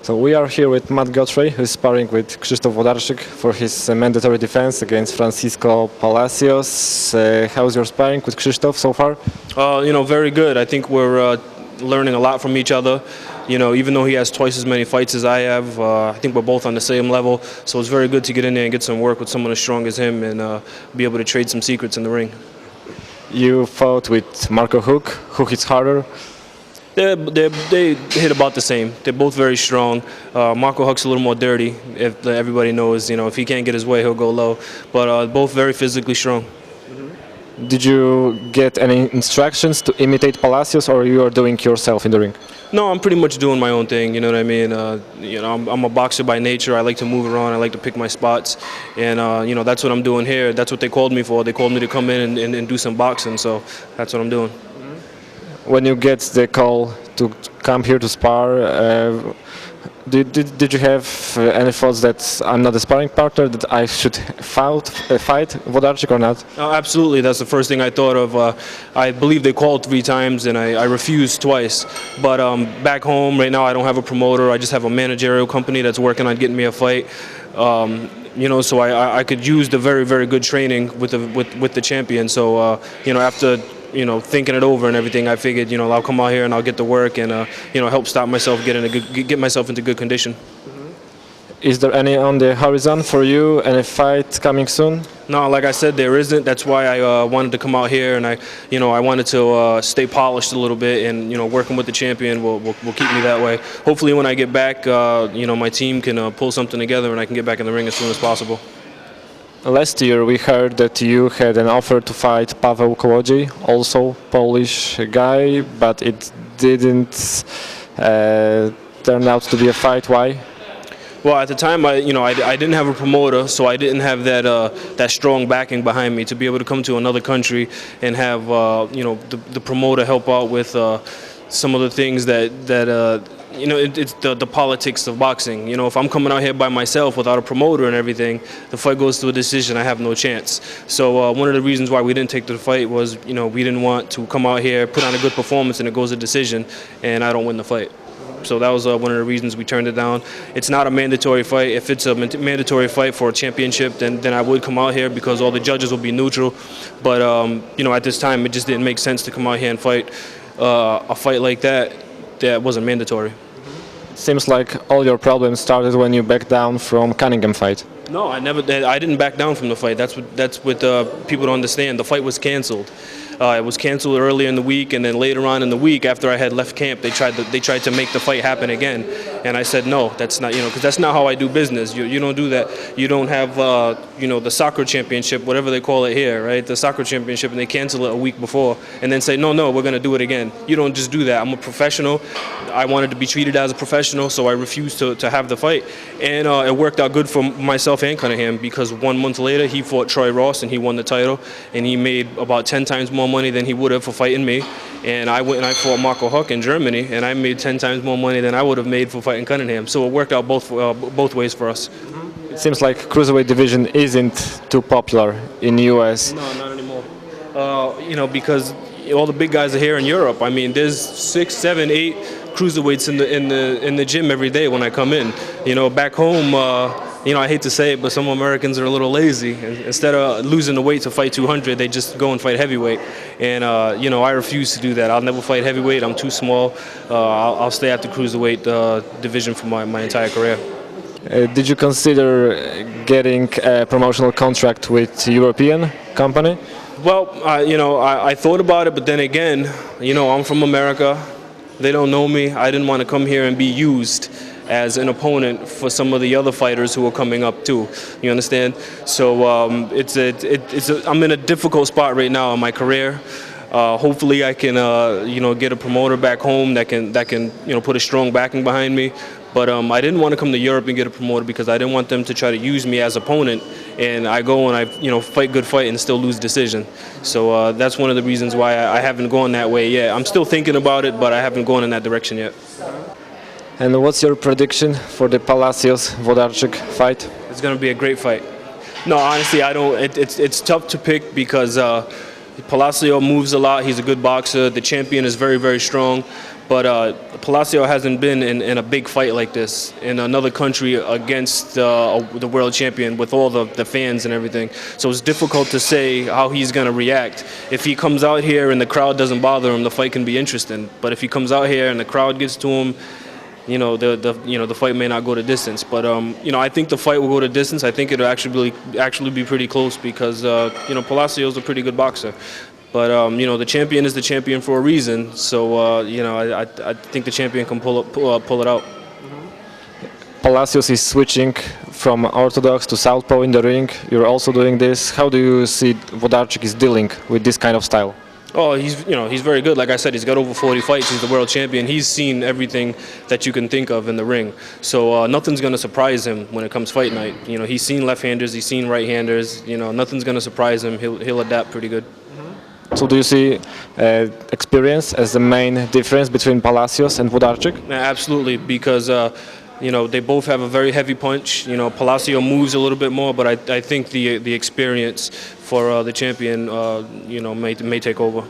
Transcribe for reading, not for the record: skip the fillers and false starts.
So we are here with Godfrey, who is sparring with Krzysztof Włodarczyk for his mandatory defense against Francisco Palacios. How's your sparring with Krzysztof so far? Very good. I think we're learning a lot from each other. Even though he has twice as many fights as I have, I think we're both on the same level. So it's very good to get in there and get some work with someone as strong as him and be able to trade some secrets in the ring. You fought with Marco Huck. Who hits harder? They hit about the same. They're both very strong. Marco Huck's a little more dirty. If everybody knows, if he can't get his way, he'll go low. But both very physically strong. Did you get any instructions to imitate Palacios, or you are doing yourself in the ring? No, I'm pretty much doing my own thing. You know what I mean? I'm a boxer by nature. I like to move around. I like to pick my spots, and that's what I'm doing here. That's what they called me for. They called me to come in and do some boxing. So that's what I'm doing. When you get the call to come here to spar, did you have any thoughts that I'm not a sparring partner, that I should fight Włodarczyk or not? Absolutely, that's the first thing I thought of. I believe they called 3 times and I refused twice. But back home right now I don't have a promoter. I just have a managerial company that's working on getting me a fight. So I could use the very, very good training with the champion. So after thinking it over and everything, I figured, I'll come out here and I'll get to work and, help stop myself, get myself into good condition. Is there any on the horizon for you, any fight coming soon? No, like I said, there isn't. That's why I wanted to come out here, and I wanted to stay polished a little bit, and working with the champion will keep me that way. Hopefully, when I get back, my team can pull something together, and I can get back in the ring as soon as possible. Last year we heard that you had an offer to fight Paweł Kołodziej, also Polish guy, but it didn't turn out to be a fight. Why? Well, at the time, I didn't have a promoter, so I didn't have that strong backing behind me to be able to come to another country and have the promoter help out with some of the things that it's the politics of boxing. If I'm coming out here by myself without a promoter and everything, the fight goes to a decision, I have no chance. So one of the reasons why we didn't take the fight was, we didn't want to come out here, put on a good performance, and it goes to decision, and I don't win the fight. So that was one of the reasons we turned it down. It's not a mandatory fight. If it's a mandatory fight for a championship, then I would come out here because all the judges will be neutral. But at this time, it just didn't make sense to come out here and fight a fight like that wasn't mandatory. Seems like all your problems started when you backed down from Cunningham fight. No, I didn't back down from the fight. That's what people don't understand. The fight was canceled. It was canceled earlier in the week, and then later on in the week, after I had left camp, they tried to make the fight happen again, and I said no, that's not, because that's not how I do business. You don't do that. You don't have the soccer championship, whatever they call it here, right? The soccer championship, and they cancel it a week before, and then say no, we're going to do it again. You don't just do that. I'm a professional. I wanted to be treated as a professional, so I refused to have the fight, and it worked out good for myself and Cunningham because 1 month later he fought Troy Ross and he won the title, and he made about 10 times more money than he would have for fighting me. And I went and I fought Marco Huck in Germany, and I made 10 times more money than I would have made for fighting Cunningham. So it worked out both ways for us. It seems like cruiserweight division isn't too popular in the US. No, not anymore. Because all the big guys are here in Europe. I mean, there's 6, 7, 8 cruiserweights in the gym every day when I come in. Back home, I hate to say it, but some Americans are a little lazy. Instead of losing the weight to fight 200, they just go and fight heavyweight. And I refuse to do that. I'll never fight heavyweight. I'm too small. I'll stay at the cruiserweight division for my entire career. Did you consider getting a promotional contract with a European company? Well, I thought about it, but then again, I'm from America. They don't know me. I didn't want to come here and be used as an opponent for some of the other fighters who are coming up too. You understand? So I'm in a difficult spot right now in my career. Hopefully, I can get a promoter back home that can put a strong backing behind me. But I didn't want to come to Europe and get a promoter because I didn't want them to try to use me as opponent, and I go and I fight good fight and still lose decision. So that's one of the reasons why I haven't gone that way yet. I'm still thinking about it, but I haven't gone in that direction yet. And what's your prediction for the Palacios-Włodarczyk fight? It's going to be a great fight. No, honestly, I don't. It's tough to pick because Palacio moves a lot. He's a good boxer. The champion is very, very strong. But Palacio hasn't been in a big fight like this in another country against the world champion with all the fans and everything. So it's difficult to say how he's going to react. If he comes out here and the crowd doesn't bother him, the fight can be interesting. But if he comes out here and the crowd gets to him, the fight may not go to distance. But I think the fight will go to distance. I think it'll actually be pretty close because Palacio's a pretty good boxer. But the champion is the champion for a reason. So I think the champion can pull it out. Palacios is switching from orthodox to southpaw in the ring. You're also doing this. How do you see Włodarczyk is dealing with this kind of style? Oh, he's very good. Like I said, he's got over 40 fights. He's the world champion. He's seen everything that you can think of in the ring. So nothing's going to surprise him when it comes fight night. He's seen left-handers. He's seen right-handers. Nothing's going to surprise him. He'll adapt pretty good. So do you see experience as the main difference between Palacios and Włodarczyk? Yeah, absolutely, because they both have a very heavy punch. Palacio moves a little bit more, but I think the experience for the champion may take over.